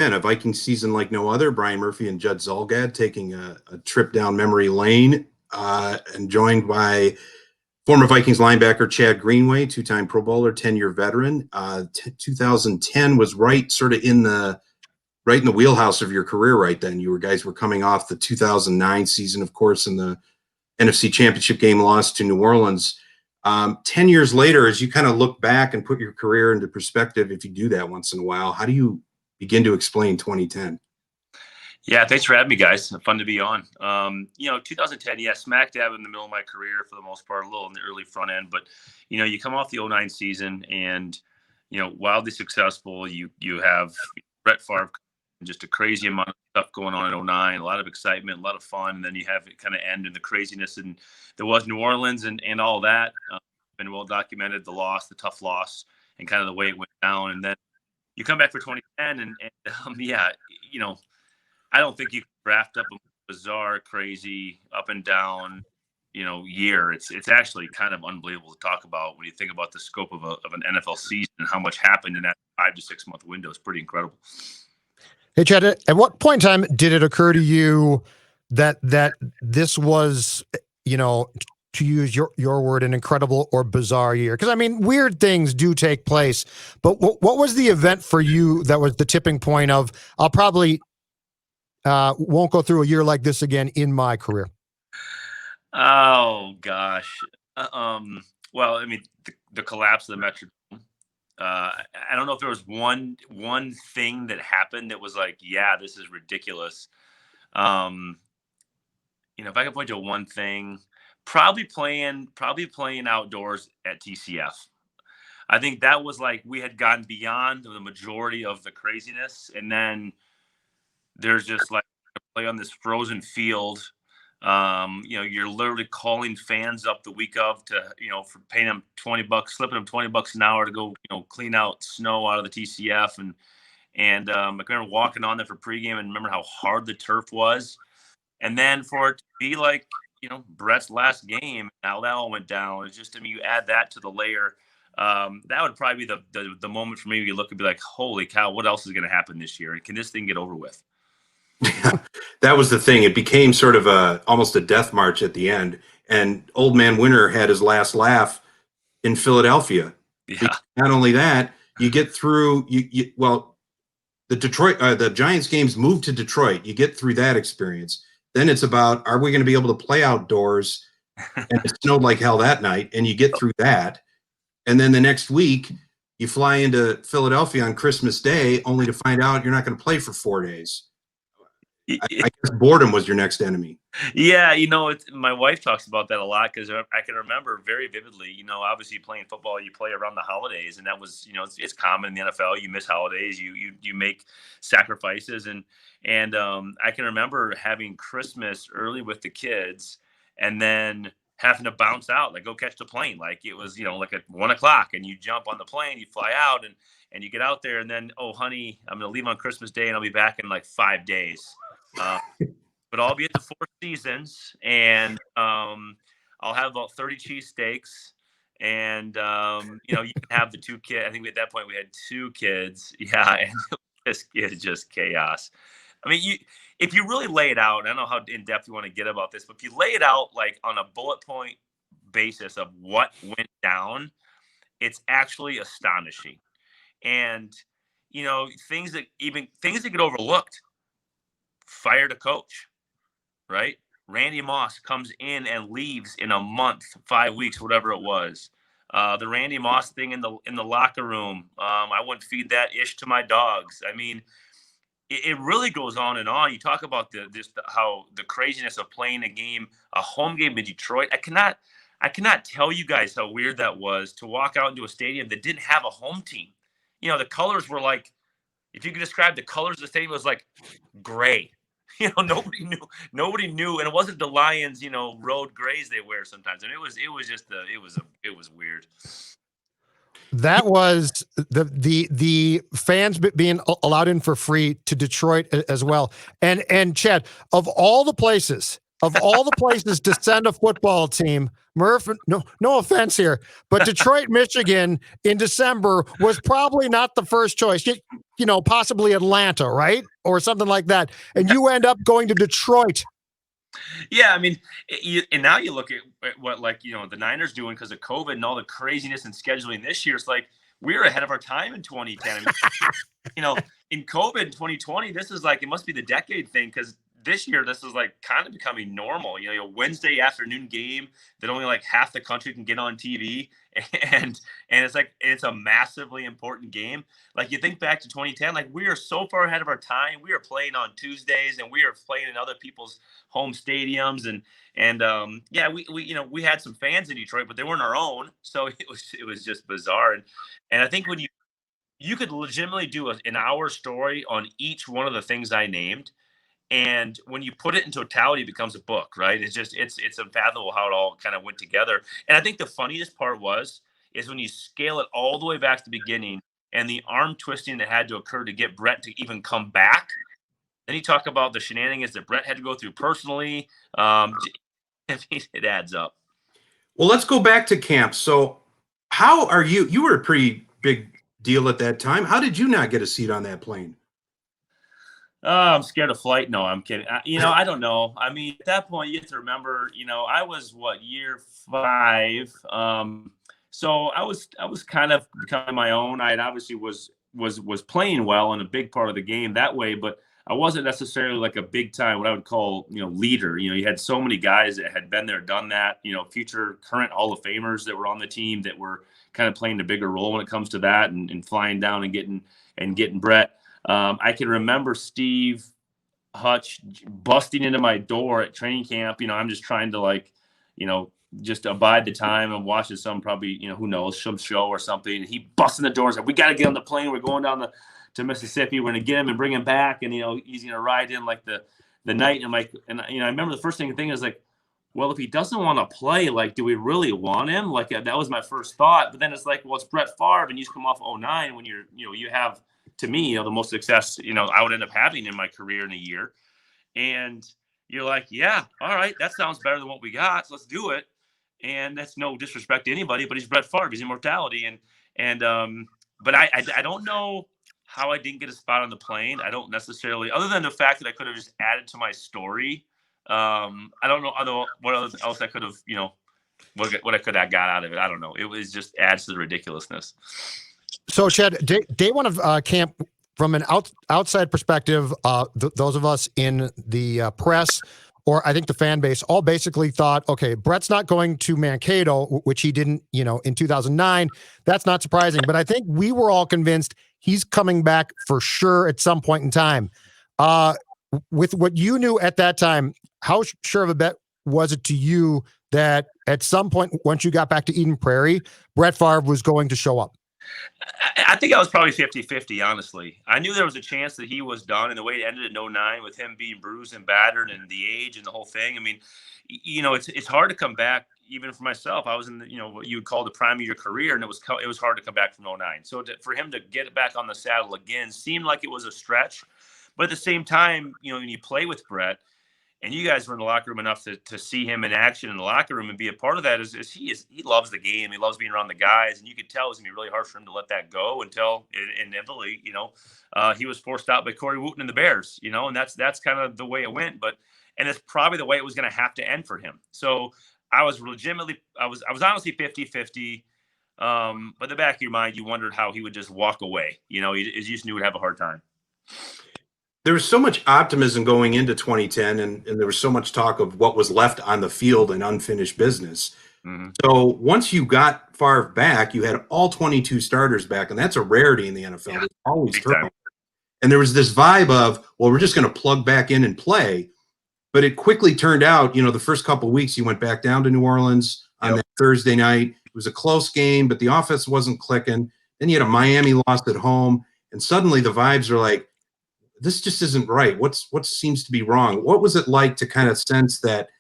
And a Viking season like no other. Brian Murphy and Judd Zulgad taking a trip down memory lane, and joined by former Vikings linebacker Chad Greenway, two-time Pro Bowler, 10-year veteran. 2010 was right in the wheelhouse of your career right then. You guys were coming off the 2009 season, of course, in the NFC Championship game loss to New Orleans. 10 years later, as you kind of look back and put your career into perspective, if you do that once in a while, how do you begin to explain 2010? Yeah, thanks for having me, guys. Fun to be on. 2010, yeah, smack dab in the middle of my career for the most part, a little in the early front end. But, you come off the 09 season and, wildly successful. You have Brett Favre, just a crazy amount of stuff going on in 09, a lot of excitement, a lot of fun. And then you have it kind of end in the craziness. And there was New Orleans and all that. Been well documented, the loss, the tough loss, and kind of the way it went down. And then you come back for 2010 and I don't think you can draft up a bizarre, crazy, up and down, year. It's actually kind of unbelievable to talk about when you think about the scope of an NFL season and how much happened in that 5 to 6 month window. It's pretty incredible. Hey, Chad, at what point in time did it occur to you that this was, to use your word, an incredible or bizarre year? Because, weird things do take place. But what was the event for you that was the tipping point of, I'll probably won't go through a year like this again in my career? Oh, gosh. Well, the collapse of the Metrodome. I don't know if there was one thing that happened that was like, yeah, this is ridiculous. If I could point to one thing, probably playing outdoors at TCF. I think that was like we had gotten beyond the majority of the craziness, and then there's just like play on this frozen field. You're literally calling fans up the week of to, for paying them $20, slipping them $20 an hour to go, clean out snow out of the TCF. And I remember walking on there for pregame and remember how hard the turf was. And then for it to be like, Brett's last game, how that all went down. It's just, you add that to the layer. That would probably be the moment for me where you look and be like, holy cow, what else is going to happen this year? Can this thing get over with? Yeah, that was the thing. It became sort of almost a death march at the end. And Old Man Winter had his last laugh in Philadelphia. Yeah. Not only that, you get through. The Giants games moved to Detroit. You get through that experience. Then it's about, are we going to be able to play outdoors? And it snowed like hell that night, and you get through that. And then the next week, you fly into Philadelphia on Christmas Day, only to find out you're not going to play for 4 days. I guess boredom was your next enemy. Yeah, my wife talks about that a lot because I can remember very vividly, obviously playing football, you play around the holidays, and that was, it's common in the NFL. You miss holidays, you make sacrifices. And I can remember having Christmas early with the kids and then having to bounce out, like go catch the plane. Like it was, like at 1 o'clock and you jump on the plane, you fly out and you get out there and then, oh, honey, I'm going to leave on Christmas Day and I'll be back in like 5 days. But I'll be at the Four Seasons and I'll have about 30 cheesesteaks and, you can have the 2 kids. I think at that point we had 2 kids. Yeah. And it's just chaos. If you really lay it out, I don't know how in depth you want to get about this, but if you lay it out like on a bullet point basis of what went down, it's actually astonishing. And, things that get overlooked. Fired a coach, right? Randy Moss comes in and leaves in a month, 5 weeks, whatever it was. The Randy Moss thing in the locker room. I wouldn't feed that ish to my dogs. It really goes on and on. You talk about how the craziness of playing a home game in Detroit. I cannot tell you guys how weird that was to walk out into a stadium that didn't have a home team. The colors were like, if you could describe the colors of the stadium, it was like gray. Nobody knew, and it wasn't the Lions, road grays they wear sometimes. And it was weird. That was the fans being allowed in for free to Detroit as well. And Chad, of all the places of all the places to send a football team, Murph, no offense here, but Detroit, Michigan in December was probably not the first choice. You know, possibly Atlanta, right? Or something like that. And you end up going to Detroit. Yeah, I mean, and now you look at what, like, you know, the Niners doing because of COVID and all the craziness and scheduling this year. It's like we're ahead of our time in 2010. I mean, you know, in COVID in 2020, this is like, it must be the decade thing, because this year this is like kind of becoming normal. You know, Wednesday afternoon game that only like half the country can get on TV, and it's like it's a massively important game. Like, you think back to 2010, like we are so far ahead of our time. We are playing on Tuesdays and we are playing in other people's home stadiums, and yeah, we you know, we had some fans in Detroit, but they weren't our own, so it was just bizarre. And I think when you could legitimately do an hour story on each one of the things I named. And when you put it in totality, it becomes a book, right? It's unfathomable how it all kind of went together. And I think the funniest part is when you scale it all the way back to the beginning and the arm twisting that had to occur to get Brett to even come back. Then you talk about the shenanigans that Brett had to go through personally. I mean, it adds up. Well, let's go back to camp. So how are you were a pretty big deal at that time. How did you not get a seat on that plane? Oh, I'm scared of flight. No, I'm kidding. I don't know. I mean, at that point, you have to remember, I was year 5. So I was kind of becoming my own. I obviously was playing well in a big part of the game that way, but I wasn't necessarily like a big time, what I would call, leader. You had so many guys that had been there, done that, future current Hall of Famers that were on the team that were kind of playing a bigger role when it comes to that and flying down and getting Brett. I can remember Steve Hutch busting into my door at training camp. I'm just trying to just abide the time and watching some probably, who knows, some show or something. And he busts in the door and said, "We got to get on the plane. We're going down to Mississippi. We're going to get him and bring him back." And, he's going to ride in like the night. And I remember the first thing is like, well, if he doesn't want to play, like, do we really want him? Like, that was my first thought. But then it's like, well, it's Brett Favre and you just come off 09 when you have, to me, the most success, I would end up having in my career in a year. And you're like, yeah, all right, that sounds better than what we got. So let's do it. And that's no disrespect to anybody, but he's Brett Favre, he's immortality. But I don't know how I didn't get a spot on the plane. I don't necessarily, other than the fact that I could have just added to my story. I don't know what else I could have, what I could have got out of it. I don't know. It was just adds to the ridiculousness. So, Chad, day one of camp, from an outside perspective, those of us in the press, or I think the fan base, all basically thought, okay, Brett's not going to Mankato, which he didn't, in 2009. That's not surprising. But I think we were all convinced he's coming back for sure at some point in time. With what you knew at that time, how sure of a bet was it to you that at some point, once you got back to Eden Prairie, Brett Favre was going to show up? I think I was probably 50-50, honestly. I knew there was a chance that he was done, and the way it ended in 09 with him being bruised and battered and the age and the whole thing. I mean, it's hard to come back, even for myself. I was in what you would call the prime of your career, and it was hard to come back from 09. So for him to get back on the saddle again seemed like it was a stretch. But at the same time, when you play with Brett, and you guys were in the locker room enough to see him in action in the locker room and be a part of that, he loves the game. He loves being around the guys. And you could tell it was going to be really hard for him to let that go until inevitably, he was forced out by Corey Wooten and the Bears, and that's kind of the way it went. And it's probably the way it was going to have to end for him. So I was legitimately, I was honestly 50-50. But in the back of your mind, you wondered how he would just walk away. You just knew he would have a hard time. There was so much optimism going into 2010, and there was so much talk of what was left on the field and unfinished business. Mm-hmm. So once you got Favre back, you had all 22 starters back, and that's a rarity in the NFL. Yeah. It's always turnover. And there was this vibe of, well, we're just going to plug back in and play. But it quickly turned out, the first couple of weeks, you went back down to New Orleans on that Thursday night. It was a close game, but the offense wasn't clicking. Then you had a Miami loss at home, and suddenly the vibes are like, this just isn't right. What seems to be wrong? What was it like to kind of sense that,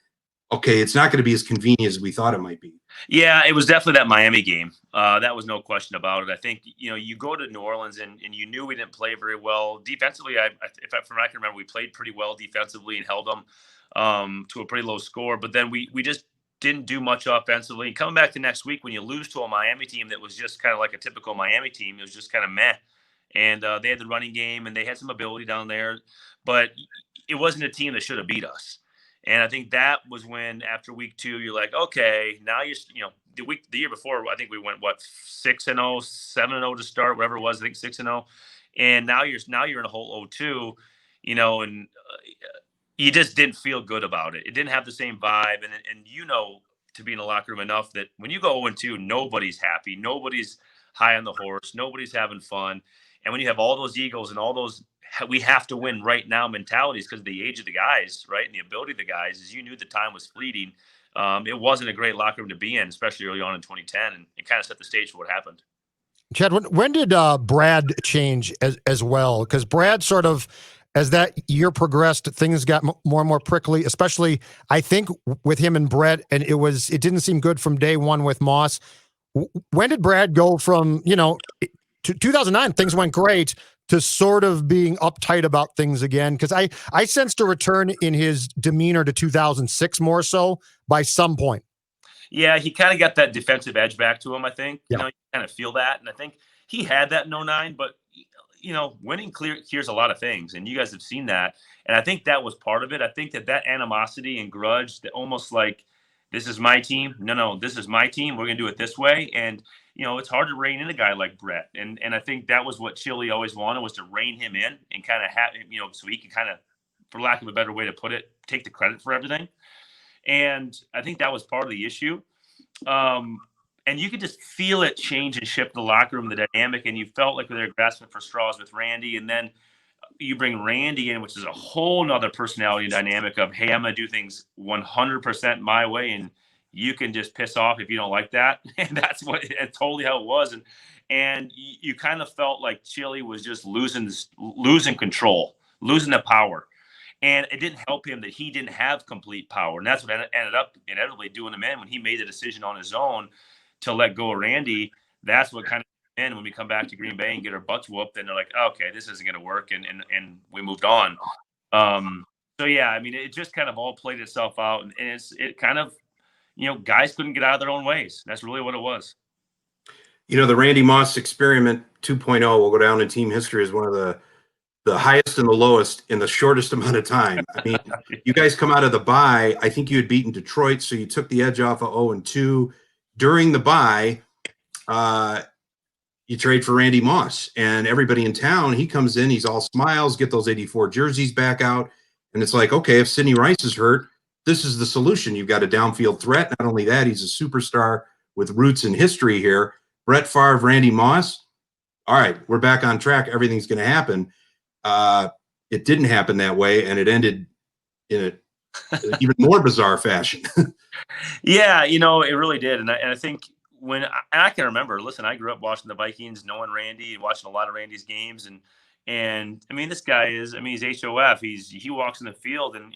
okay, it's not going to be as convenient as we thought it might be? Yeah, it was definitely that Miami game. That was no question about it. I think, you go to New Orleans and you knew we didn't play very well defensively. From what I can remember, we played pretty well defensively and held them to a pretty low score. But then we just didn't do much offensively. And coming back to next week, when you lose to a Miami team that was just kind of like a typical Miami team, it was just kind of meh. And they had the running game and they had some ability down there, but it wasn't a team that should have beat us. And I think that was when, after week 2, you're like, okay, now the year before, I think we went 6-0, 7-0 to start, whatever it was. I think 6-0, and now you're in a whole 0-2, and you just didn't feel good about it. It didn't have the same vibe, and to be in the locker room enough that when you go 0-2, nobody's happy, nobody's high on the horse, nobody's having fun, and when you have all those egos and all those we have to win right now mentalities because of the age of the guys, right, and the ability of the guys, is you knew the time was fleeting. It wasn't a great locker room to be in, especially early on in 2010, and it kind of set the stage for what happened. Chad, when did Brad change as well? Because Brad sort of, as that year progressed, things got more and more prickly, especially I think with him and Brett, and it didn't seem good from day one with Moss. When did Brad go from, to 2009, things went great, to sort of being uptight about things again? Because I sensed a return in his demeanor to 2006 more so by some point. Yeah, he kind of got that defensive edge back to him, I think. Yeah. You kind of feel that. And I think he had that in 09, but, winning clears a lot of things. And you guys have seen that. And I think that was part of it. I think that animosity and grudge, that almost like, this is my team. No, this is my team. We're going to do it this way. And, it's hard to rein in a guy like Brett. And I think that was what Chili always wanted, was to rein him in and kind of have, so he could kind of, for lack of a better way to put it, take the credit for everything. And I think that was part of the issue. And you could just feel it change and shift the locker room, the dynamic. And you felt like they were grasping for straws with Randy. And then you bring Randy in, which is a whole nother personality dynamic of, hey, I'm going to do things 100% my way. And you can just piss off if you don't like that. And that's totally how it was. And you kind of felt like Chili was just losing control, losing the power. And it didn't help him that he didn't have complete power. And that's what ended up inevitably doing him in when he made the decision on his own to let go of Randy. That's what kind of, when we come back to Green Bay and get our butts whooped, then they're like, oh, okay, this isn't going to work. And we moved on. So yeah, it just kind of all played itself out. And it kind of, guys couldn't get out of their own ways. That's really what it was. The Randy Moss experiment 2.0 will go down in team history as one of the highest and the lowest in the shortest amount of time. You guys come out of the bye. I think you had beaten Detroit, so you took the edge off of 0-2. During the bye, you trade for Randy Moss, and everybody in town, he comes in, he's all smiles, get those 84 jerseys back out, and it's like, okay, if Sidney Rice is hurt, this is the solution. You've got a downfield threat. Not only that, he's a superstar with roots in history here. Brett Favre, Randy Moss. All right, we're back on track. Everything's going to happen. It didn't happen that way, and it ended in an even more bizarre fashion. Yeah, it really did. And I think when I can remember, listen, I grew up watching the Vikings, knowing Randy, watching a lot of Randy's games. And this guy is, he's HOF. He walks in the field and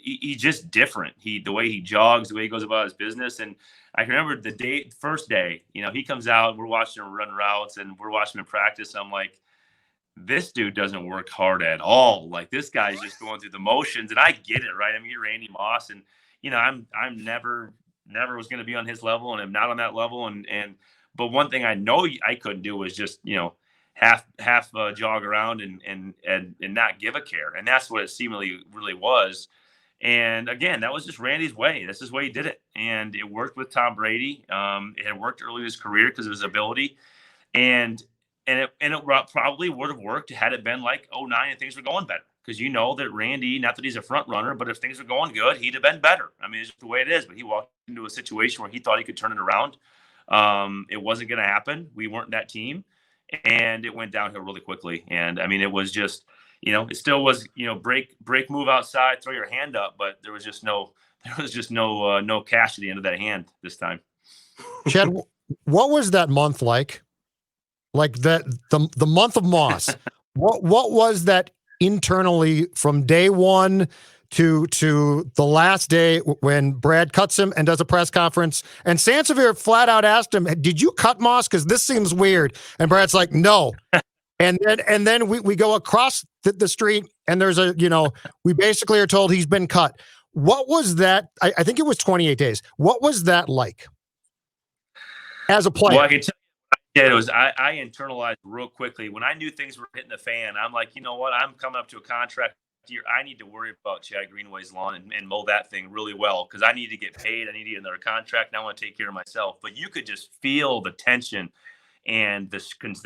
he's just different. The way he jogs, the way he goes about his business. And I can remember the first day, he comes out, we're watching him run routes and we're watching him practice. I'm like, this dude doesn't work hard at all. Like, this guy's just going through the motions, and I get it, right? You're Randy Moss, and I'm never was going to be on his level, and I'm not on that level. But one thing I know I couldn't do was just half jog around and not give a care, and that's what it seemingly really was. And again, that was just Randy's way. That's his way he did it, and it worked with Tom Brady. It had worked early in his career because of his ability, and it probably would have worked had it been like 2009 and things were going better. Because that Randy, not that he's a front runner, but if things were going good, he'd have been better. It's just the way it is. But he walked into a situation where he thought he could turn it around. It wasn't going to happen. We weren't that team, and it went downhill really quickly. And it was just, it still was, break, move outside, throw your hand up, but there was just no cash at the end of that hand this time. Chad, what was that month like? Like the month of Moss. What was that internally from day one to the last day when Brad cuts him and does a press conference, and Sansevier flat out asked him, "Did you cut Moss? Because this seems weird." And Brad's like, "No." And then we go across the street, and there's we basically are told he's been cut. What was that? I think it was 28 days. What was that like as a player? Well, I can tell you, it was. I internalized real quickly when I knew things were hitting the fan. I'm like, you know what? I'm coming up to a contract year. I need to worry about Chad Greenway's lawn and mow that thing really well because I need to get paid. I need to get another contract. And I want to take care of myself. But you could just feel the tension and the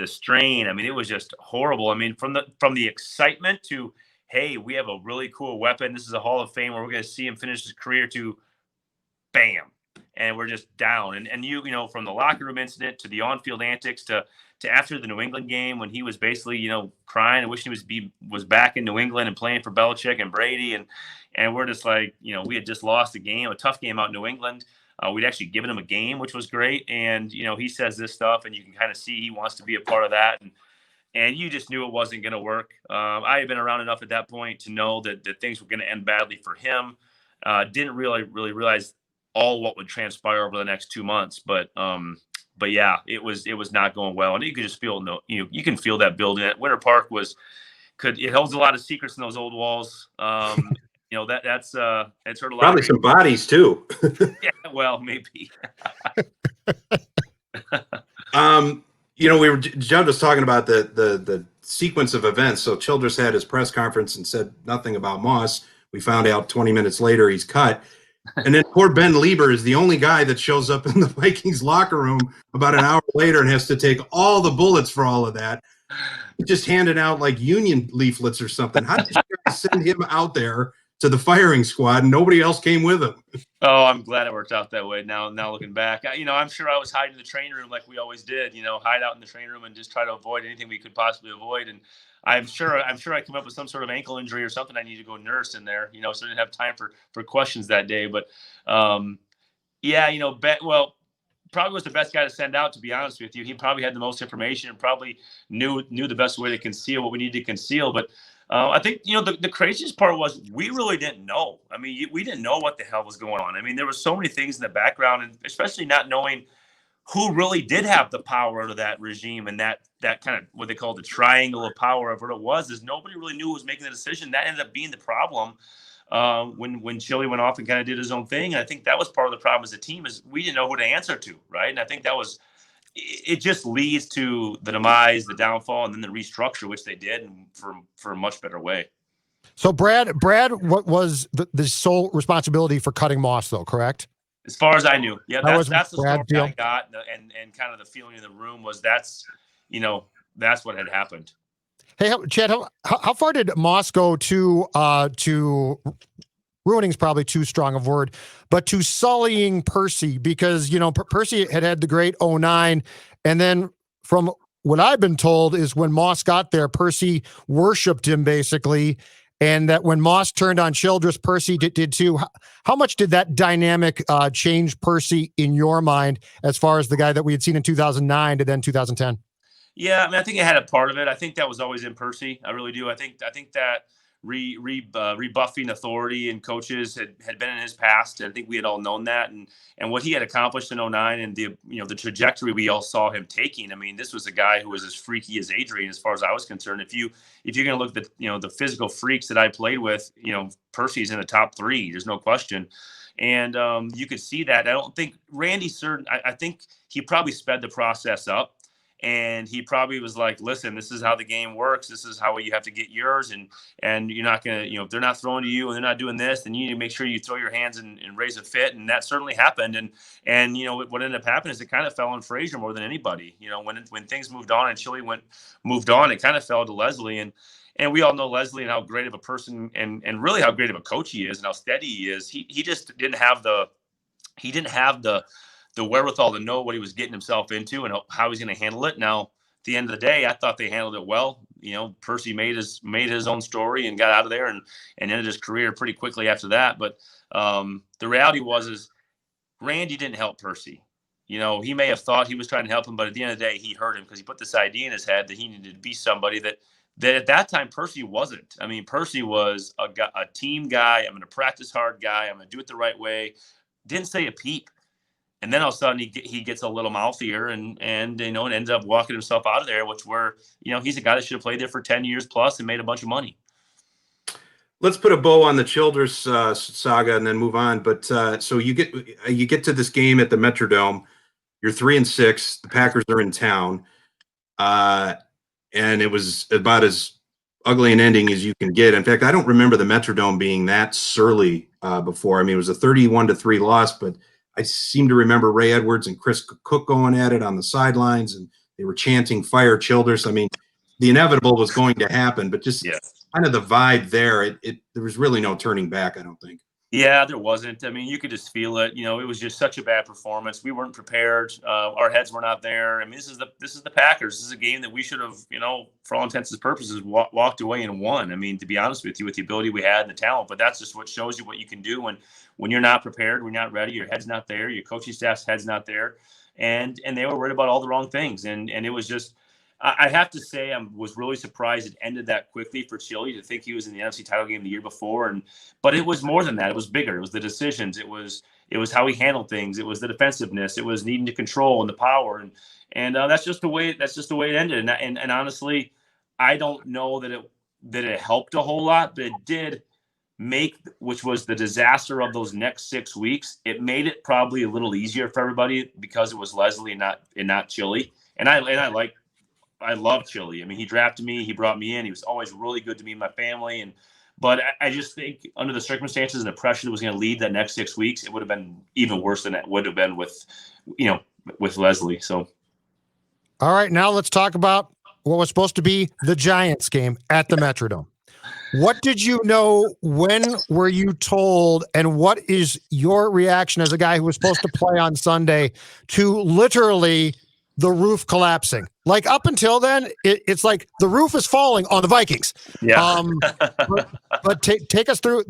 strain. I mean, it was just horrible. I mean, from the excitement to, hey, we have a really cool weapon. This is a Hall of Fame where we're going to see him finish his career, to bam, and we're just down. And you know, from the locker room incident to the on-field antics to after the New England game when he was basically, crying and wishing he was back in New England and playing for Belichick and Brady. And we're just like, we had just lost a game, a tough game out in New England. We'd actually given him a game, which was great. And, he says this stuff and you can kind of see he wants to be a part of that. And you just knew it wasn't going to work. I had been around enough at that point to know that things were going to end badly for him. Didn't really realize all what would transpire over the next 2 months. But yeah, it was not going well. And you could just feel, you can feel that building at Winter Park it holds a lot of secrets in those old walls. That's it's hurt a lot. Probably some bodies too. Yeah, well, maybe. Judd was talking about the sequence of events. So Childress had his press conference and said nothing about Moss. We found out 20 minutes later he's cut. And then poor Ben Lieber is the only guy that shows up in the Vikings locker room about an hour later and has to take all the bullets for all of that. Just handing out like union leaflets or something. How did you guys send him out there to the firing squad and nobody else came with him? Oh, I'm glad it worked out that way. Now looking back, I'm sure I was hiding in the training room like we always did, hide out in the training room and just try to avoid anything we could possibly avoid. And I'm sure I come up with some sort of ankle injury or something. I need to go nurse in there, so I didn't have time for questions that day. But probably was the best guy to send out, to be honest with you. He probably had the most information and probably knew the best way to conceal what we needed to conceal. But I think, the craziest part was we really didn't know. I mean, we didn't know what the hell was going on. I mean, there were so many things in the background, and especially not knowing who really did have the power out of that regime and that kind of what they call the triangle of power of what it was, is nobody really knew who was making the decision. That ended up being the problem when Chili went off and kind of did his own thing. And I think that was part of the problem as a team, is we didn't know who to answer to, right? And I think it just leads to the demise, the downfall, and then the restructure, which they did, and for a much better way. So Brad, what was the sole responsibility for cutting Moss, though, correct? As far as I knew. Yeah, that's the story deal. I got, and kind of the feeling in the room was that's what had happened. Hey, Chad, how far did Moss go to ruining is probably too strong a word, but to sullying Percy? Because, Percy had the great 09, and then from what I've been told is when Moss got there, Percy worshipped him basically, and that when Moss turned on Childress, Percy did too. How much did that dynamic change Percy in your mind, as far as the guy that we had seen in 2009 to then 2010? Yeah, I mean, I think it had a part of it. I think that was always in Percy. I really do. I think that rebuffing authority and coaches had been in his past. I think we had all known that, and what he had accomplished in 09 and the trajectory we all saw him taking. I mean, this was a guy who was as freaky as Adrian, as far as I was concerned. If you're going to look at the physical freaks that I played with, Percy's in the top 3. There's no question. And you could see that. I don't think Randy Certain. I think he probably sped the process up. And he probably was like, listen, this is how the game works. This is how you have to get yours. And you're not going to, if they're not throwing to you and they're not doing this, then you need to make sure you throw your hands and raise a fit. And that certainly happened. And what ended up happening is it kind of fell on Frazier more than anybody. When things moved on and Chili moved on, it kind of fell to Leslie. And we all know Leslie and how great of a person and really how great of a coach he is and how steady he is. He just didn't have the wherewithal to know what he was getting himself into and how he's going to handle it. Now, at the end of the day, I thought they handled it well. Percy made his own story and got out of there and ended his career pretty quickly after that. But the reality is Randy didn't help Percy. He may have thought he was trying to help him, but at the end of the day, he hurt him because he put this idea in his head that he needed to be somebody that that at that time Percy wasn't. I mean, Percy was a team guy. I'm going to practice hard guy. I'm going to do it the right way. Didn't say a peep. And then all of a sudden he gets a little mouthier and ends up walking himself out of there, which he's a guy that should have played there for 10 years plus and made a bunch of money. Let's put a bow on the Childress saga and then move on. But so you get to this game at the Metrodome. You're 3-6. The Packers are in town, and it was about as ugly an ending as you can get. In fact, I don't remember the Metrodome being that surly before. I mean, it was a 31-3 loss, but I seem to remember Ray Edwards and Chris Cook going at it on the sidelines, and they were chanting "Fire Childress." I mean, the inevitable was going to happen, but just kind of the vibe there, there was really no turning back, I don't think. Yeah, there wasn't. I mean, you could just feel it. It was just such a bad performance. We weren't prepared. Our heads were not there. I mean, this is the Packers. This is a game that we should have, for all intents and purposes, walked away and won. I mean, to be honest with you, with the ability we had and the talent, but that's just what shows you what you can do when you're not prepared, when you're not ready, your head's not there, your coaching staff's head's not there, and they were worried about all the wrong things, and it was just. I have to say, I was really surprised it ended that quickly for Chili. To think he was in the NFC title game the year before, but it was more than that. It was bigger. It was the decisions. It was how he handled things. It was the defensiveness. It was needing to control and the power, and that's just the way it ended. And honestly, I don't know that it helped a whole lot, but it did make, which was the disaster of those next 6 weeks. It made it probably a little easier for everybody because it was Leslie and not Chili. And I love Chili. I mean, he drafted me. He brought me in. He was always really good to me and my family. But I just think under the circumstances and the pressure that was going to lead that next 6 weeks, it would have been even worse than it would have been with Leslie. So, all right, now let's talk about what was supposed to be the Giants game at the Metrodome. What did you know? When were you told? And what is your reaction as a guy who was supposed to play on Sunday to literally the roof collapsing? Like up until then, it's like the roof is falling on the Vikings. Yeah. But take us through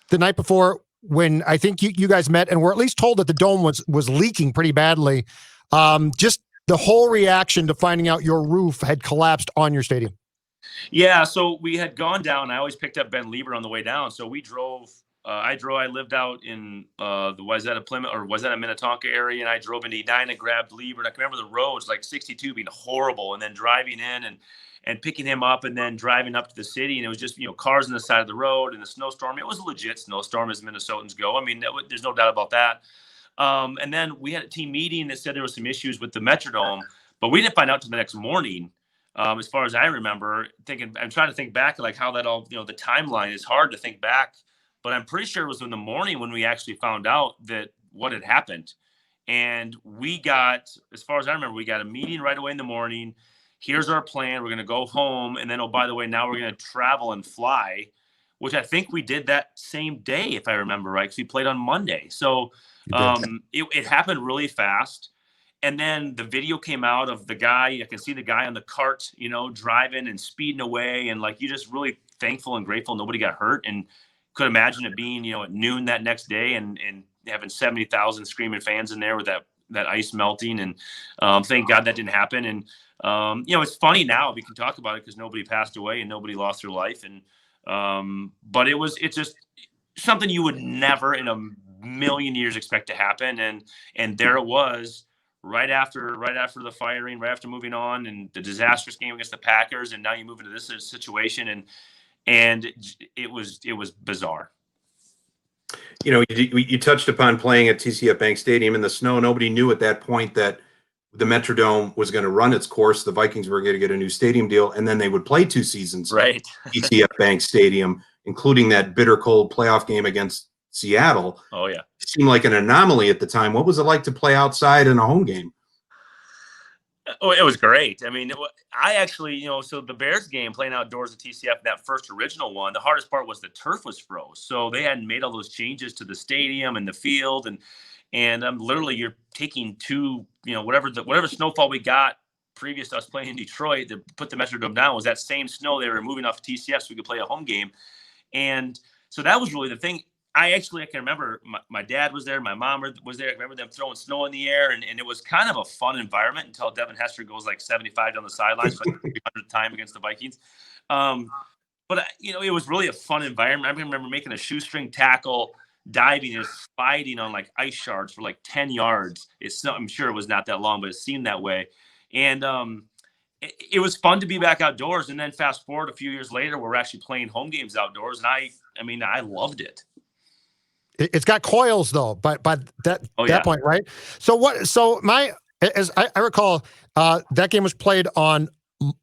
the night before when I think you guys met and were at least told that the dome was leaking pretty badly. Just the whole reaction to finding out your roof had collapsed on your stadium. Yeah. So we had gone down. I always picked up Ben Lieber on the way down. So we drove. I lived out in the Wayzata Plymouth or Wayzata Minnetonka area, and I drove into Edina, grabbed Lieber, and I can remember the roads like 62 being horrible, and then driving in and picking him up, and then driving up to the city, and it was just cars on the side of the road and the snowstorm. It was a legit snowstorm as Minnesotans go. I mean, there's no doubt about that. And then we had a team meeting that said there were some issues with the Metrodome, but we didn't find out till the next morning. As far as I remember, I'm trying to think back like how that all the timeline is hard to think back. But I'm pretty sure it was in the morning when we actually found out that what had happened. And we got, as far as I remember, we got a meeting right away in the morning. Here's our plan. We're going to go home. And then, oh, by the way, now we're going to travel and fly, which I think we did that same day, if I remember right, because we played on Monday. So it happened really fast. And then the video came out of the guy. I can see the guy on the cart, driving and speeding away. And like, you're just really thankful and grateful nobody got hurt. And could imagine it being, at noon that next day and having 70,000 screaming fans in there with that ice melting. And thank God that didn't happen. And, it's funny now we can talk about it because nobody passed away and nobody lost their life. And, but it's just something you would never in a million years expect to happen. And there it was right after the firing, right after moving on and the disastrous game against the Packers. And now you move into this situation and it was bizarre. You touched upon playing at TCF Bank Stadium in the snow. Nobody knew at that point that the Metrodome was going to run its course. The Vikings were going to get a new stadium deal, and then they would play 2 seasons right at TCF Bank Stadium, including that bitter cold playoff game against Seattle. Oh, yeah. It seemed like an anomaly at the time. What was it like to play outside in a home game? Oh, it was great. I mean, I actually, so the Bears game playing outdoors at TCF, that first original one, the hardest part was the turf was froze. So they hadn't made all those changes to the stadium and the field. And literally you're taking whatever snowfall we got previous to us playing in Detroit to put the Metrodome down was that same snow they were moving off TCF so we could play a home game. And so that was really the thing. I can remember my dad was there, my mom was there. I remember them throwing snow in the air, and it was kind of a fun environment until Devin Hester goes like 75 down the sidelines for like 300th time against the Vikings. But it was really a fun environment. I remember making a shoestring tackle, diving and sliding on like ice shards for like 10 yards. I'm sure it was not that long, but it seemed that way. And it was fun to be back outdoors. And then fast forward a few years later, we're actually playing home games outdoors. And I loved it. It's got coils though, but that point, right? As I recall, that game was played on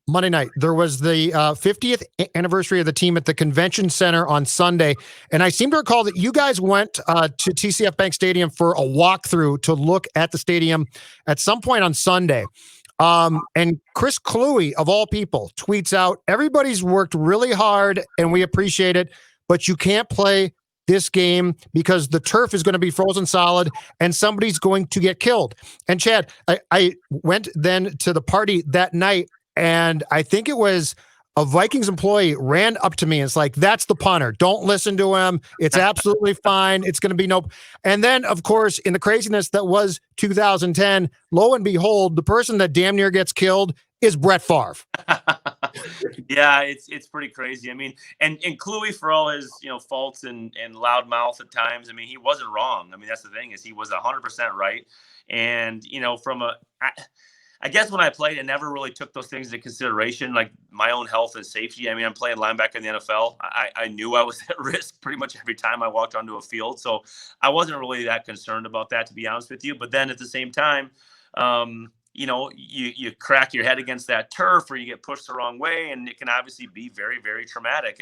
Monday night. There was the 50th anniversary of the team at the convention center on Sunday. And I seem to recall that you guys went to TCF Bank Stadium for a walkthrough to look at the stadium at some point on Sunday. And Chris Cluey, of all people, tweets out, everybody's worked really hard and we appreciate it, but you can't play this game because the turf is going to be frozen solid and somebody's going to get killed. And Chad, I went then to the party that night, and I think it was a Vikings employee ran up to me and it's like, that's the punter. Don't listen to him. It's absolutely fine. It's going to be no. And then, of course, in the craziness that was 2010, lo and behold, the person that damn near gets killed is Brett Favre. Yeah, it's pretty crazy. I mean, and Cluey, for all his faults and loud mouth at times, I mean, he wasn't wrong. I mean, that's the thing, is he was 100% right. And I guess when I played, I never really took those things into consideration, like my own health and safety. I mean, I'm playing linebacker in the NFL. I knew I was at risk pretty much every time I walked onto a field, so I wasn't really that concerned about that, to be honest with you. But then at the same time, you crack your head against that turf, or you get pushed the wrong way, and it can obviously be very, very traumatic.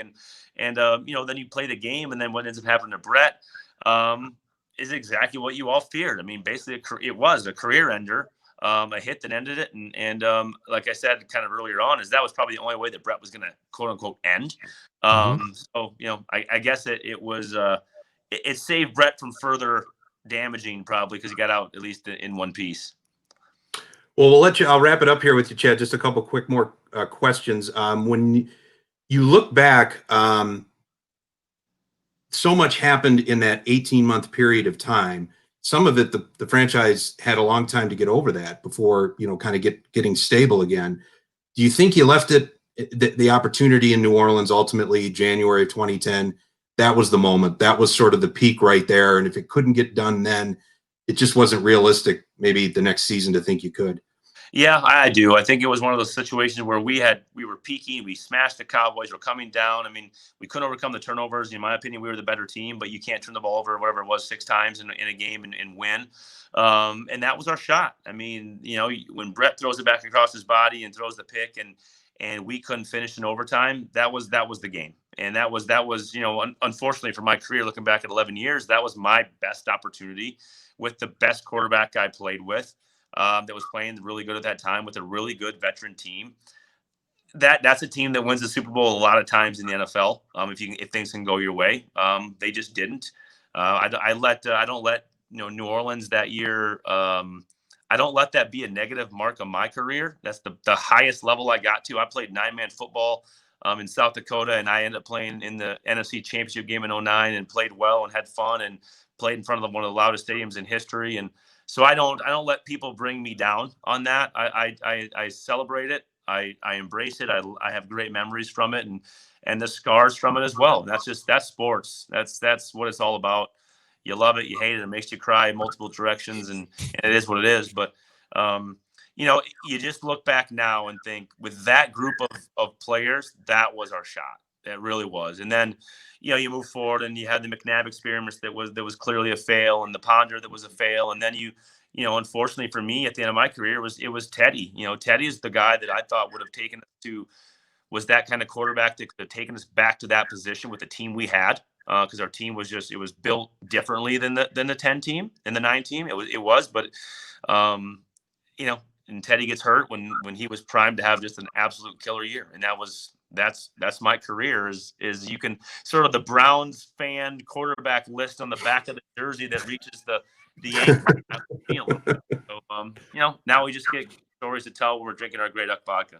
And then you play the game, and then what ends up happening to Brett is exactly what you all feared. I mean, basically, it was a career ender, a hit that ended it. And like I said, kind of earlier on, is that was probably the only way that Brett was going to quote unquote end. So, I guess it was, it saved Brett from further damaging, probably, because he got out at least in one piece. Well, I'll wrap it up here with you, Chad. Just a couple quick more questions. When you look back, so much happened in that 18-month period of time. Some of it, the franchise had a long time to get over that before, kind of getting stable again. Do you think you left it, the opportunity in New Orleans, ultimately January of 2010, that was the moment? That was sort of the peak right there. And if it couldn't get done then, it just wasn't realistic maybe the next season to think you could. Yeah, I do. I think it was one of those situations where we were peaking. We smashed the Cowboys. We're coming down. I mean, we couldn't overcome the turnovers. In my opinion, we were the better team, but you can't turn the ball over, whatever it was, 6 times in a game and win. And that was our shot. I mean, when Brett throws it back across his body and throws the pick and we couldn't finish in overtime, that was the game. And that was unfortunately for my career, looking back at 11 years, that was my best opportunity with the best quarterback I played with. That was playing really good at that time with a really good veteran team. That's a team that wins the Super Bowl a lot of times in the NFL. If things can go your way, they just didn't. I don't let New Orleans that year. I don't let that be a negative mark on my career. That's the highest level I got to. I played 9-man football in South Dakota, and I ended up playing in the NFC Championship game in 2009 and played well and had fun and played in front of one of the loudest stadiums in history. And so I don't let people bring me down on that. I celebrate it. I embrace it. I have great memories from it and the scars from it as well. And that's sports. That's what it's all about. You love it, you hate it. It makes you cry in multiple directions, and it is what it is. But you just look back now and think, with that group of players, that was our shot. It really was. And then, you move forward and you had the McNabb experiment that was clearly a fail, and the Ponder that was a fail. And then unfortunately for me at the end of my career, it was Teddy. Teddy is the guy that I thought would have taken us was that kind of quarterback that could have taken us back to that position with the team we had. Because our team was it was built differently than the 10 team and the 9 team. But and Teddy gets hurt when he was primed to have just an absolute killer year. And that's my career is you can sort of the Browns fan quarterback list on the back of the jersey that reaches the ankle. So, now we just get stories to tell when we're drinking our Grey Duck vodka.